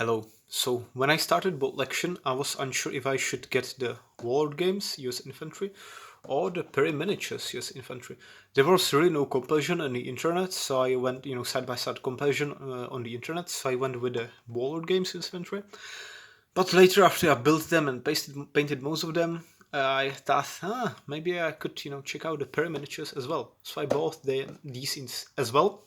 Hello. So when I started bolt action, I was unsure if I should get the Warlord Games US Infantry or the Perry Miniatures US Infantry. There was really no comparison on the internet, so I went, side by side comparison on the internet. So I went with the Warlord Games US Infantry. But later, after I built them and painted most of them, I thought, maybe I could, check out the Perry Miniatures as well. So I bought these as well.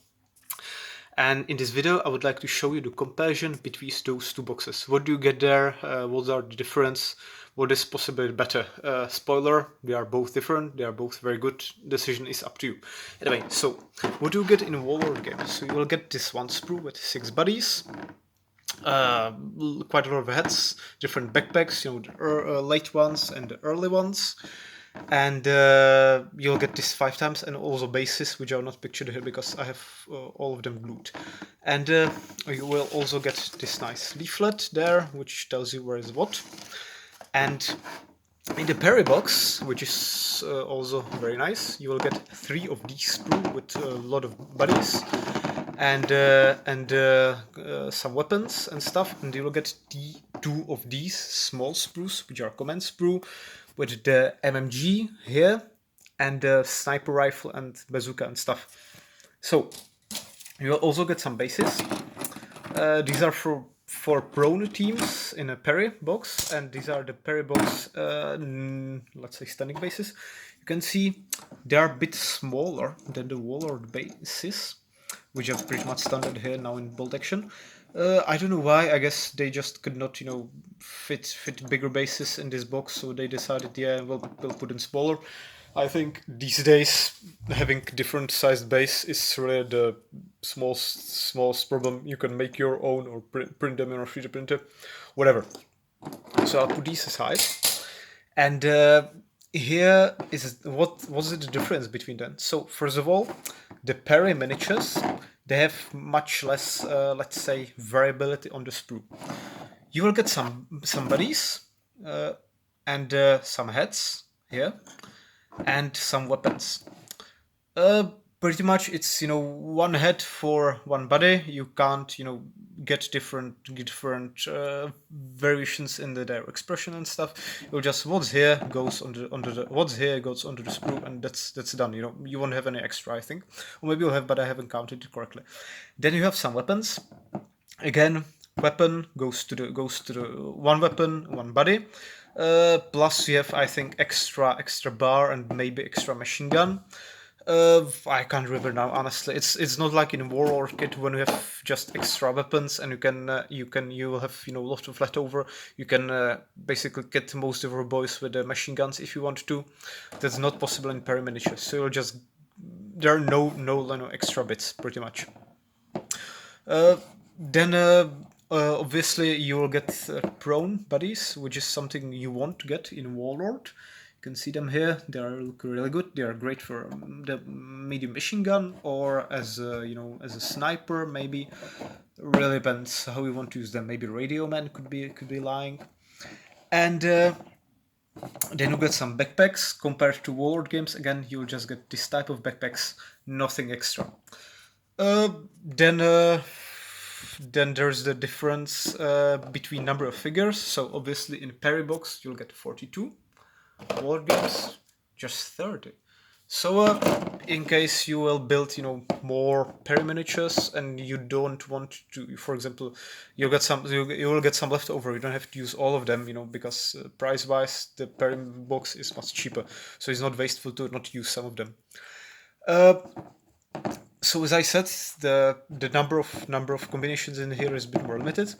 And in this video, I would like to show you the comparison between those two boxes. What do you get there? What are the difference? What is possibly better? Spoiler, they are both different. They are both very good. Decision is up to you. Anyway, so what do you get in Warlord Games? So you will get this one sprue with 6 buddies. Quite a lot of heads, different backpacks, the late ones and the early ones. And you'll get this 5 times, and also bases, which are not pictured here because I have all of them glued. And you will also get this nice leaflet there, which tells you where is what. And in the Perry box, which is also very nice, you will get 3 of these sprue with a lot of buddies and some weapons and stuff, and you will get 2 of these small sprues, which are command sprue, with the SMG here and the sniper rifle and bazooka and stuff. So you will also get some bases. These are for prone teams in a Perry box, and these are the Perry box, let's say, standing bases. You can see they are a bit smaller than the Warlord bases, which are pretty much standard here now in bolt action. I don't know why. I guess they just could not, fit bigger bases in this box, so they decided, yeah, we'll put in smaller. I think these days having different sized base is really the smallest problem. You can make your own or print them in a 3D printer, whatever. So I'll put these aside, and here is what was the difference between them. So first of all, the Perry miniatures, they have much less, let's say, variability on the sprue. You will get some buddies and some heads here and some weapons. Pretty much it's one head for one body. You can't get different variations in their expression and stuff. You'll just what's here goes under the what's here goes under the sprue, and that's done. You won't have any extra, I think, or maybe you'll have, but I haven't counted it correctly. Then you have some weapons. Again, weapon goes to the one weapon, one body. Plus you have, I think, extra bar and maybe extra machine gun. I can't remember now, honestly. It's not like in Warlord kit when you have just extra weapons and you will have a lot of leftover. You can basically get most of your boys with the machine guns if you want to. That's not possible in Perry miniatures. So you'll just there are no extra bits pretty much. Then obviously you will get prone buddies, which is something you want to get in Warlord. You can see them here. They look really good. They are great for the medium machine gun or as as a sniper maybe. Really depends how you want to use them. Maybe radio man could be lying. And then you get some backpacks. Compared to Warlord Games, again you'll just get this type of backpacks, nothing extra. Then there's the difference between number of figures. So obviously in Perry box you'll get 42. Warlord Games just 30. So in case you will build more Perry miniatures and you don't want to, for example, you will get some leftover. You don't have to use all of them, because price wise the Perry box is much cheaper, so it's not wasteful to not use some of them. So as I said, the number of combinations in here is a bit more limited.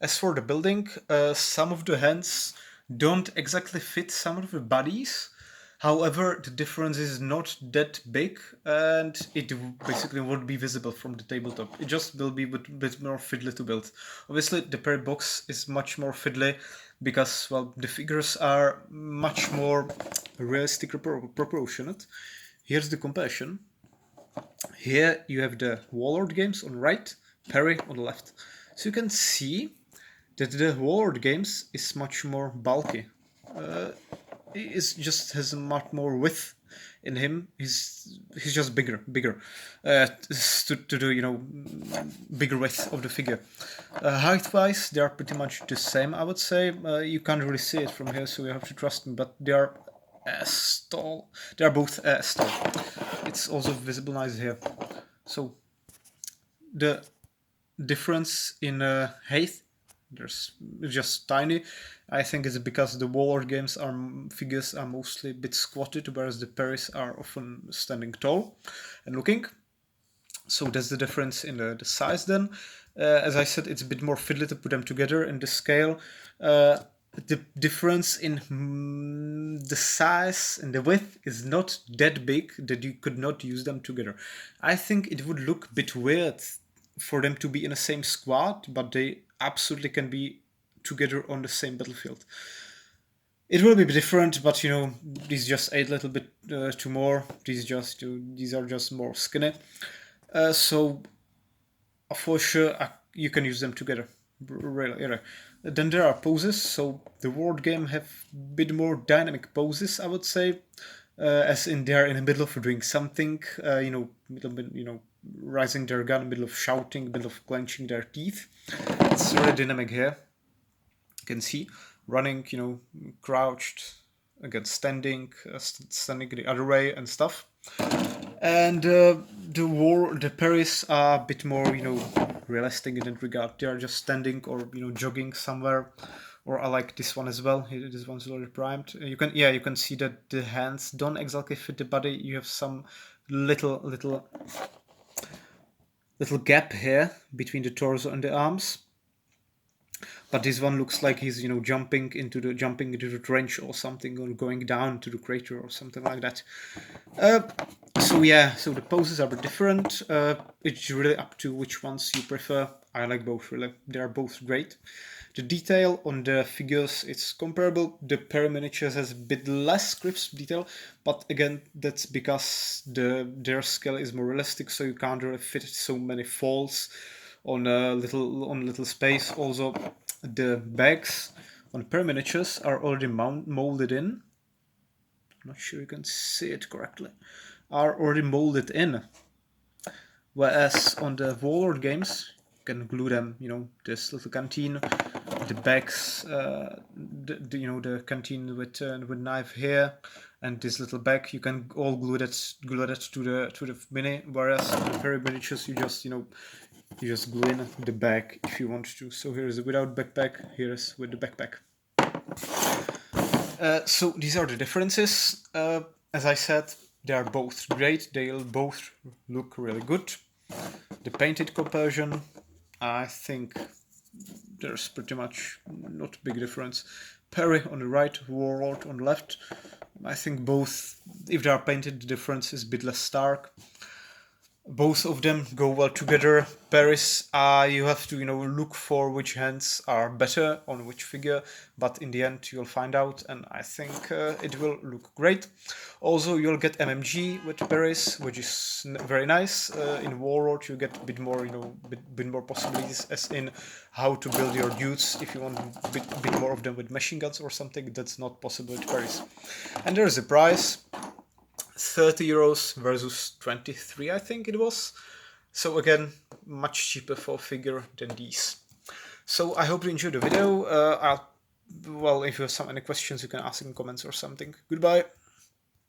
As for the building, some of the hands don't exactly fit some of the bodies. However, the difference is not that big, and it basically won't be visible from the tabletop. It just will be a bit more fiddly to build. Obviously, the Perry box is much more fiddly because, well, the figures are much more realistic proportionate. Here's the comparison. Here you have the Warlord Games on the right, Perry on the left. So you can see that the Warlord Games is much more bulky. It just has much more width in him. He's just bigger to do, you know, bigger width of the figure. Height wise, they are pretty much the same, I would say. You can't really see it from here, so you have to trust me, but they are as tall. They are both as tall. It's also visible nice here. So the difference in height, there's just tiny. I think it's because the Warlord Games figures are mostly a bit squatted, whereas the Perrys are often standing tall and looking. So that's the difference in the size then. As I said, it's a bit more fiddly to put them together in the scale. The difference in the size and the width is not that big that you could not use them together. I think it would look a bit weird for them to be in the same squad, but they absolutely can be together on the same battlefield. It will be different, but you know, these just ate a little bit too more. These are just more skinny. So for sure you can use them together. Really. Then there are poses. So the Warlord game have a bit more dynamic poses, I would say, as in they're in the middle of doing something. Raising their gun, middle of shouting, middle of clenching their teeth. It's really dynamic here. You can see running, you know, crouched, again standing, standing the other way and stuff. And the Perrys are a bit more, you know, realistic in that regard. They are just standing or, you know, jogging somewhere. Or I like this one as well. This one's already primed. You can see that the hands don't exactly fit the body. You have some little gap here between the torso and the arms. But this one looks like he's, you know, jumping into the trench or something, or going down to the crater or something like that. So yeah, so the poses are different. It's really up to which ones you prefer. I like both, really. They are both great. The detail on the figures, it's comparable. The Perry Miniatures has a bit less crisp detail, but again, that's because their scale is more realistic, so you can't really fit so many folds on a little space. Also, the bags on Perry Miniatures are already molded in. I'm not sure you can see it correctly. Are already molded in. Whereas on the Warlord Games, you can glue them, you know, this little canteen, the bags, the canteen with knife here, and this little bag, you can all glue that to the mini. Whereas the Perry Miniatures, you just glue in the bag if you want to. So here is a without backpack, here is with the backpack. So these are the differences. As I said, they are both great. They'll both look really good. The painted comparison, I think there's pretty much not a big difference. Perry on the right, Warlord on the left. I think both, if they are painted, the difference is a bit less stark. Both of them go well together. Paris, you have to, you know, look for which hands are better on which figure, but in the end you'll find out, and I think it will look great. Also, you'll get MMG with Paris, which is very nice. In Warlord, you get a bit more, you know, bit more possibilities, as in how to build your dudes. If you want a bit more of them with machine guns or something, that's not possible with Paris. And there's a price. 30 euros versus 23, I think it was. So again, much cheaper for a figure than these. So I hope you enjoyed the video. Well, if you have any questions, you can ask in comments or something. Goodbye.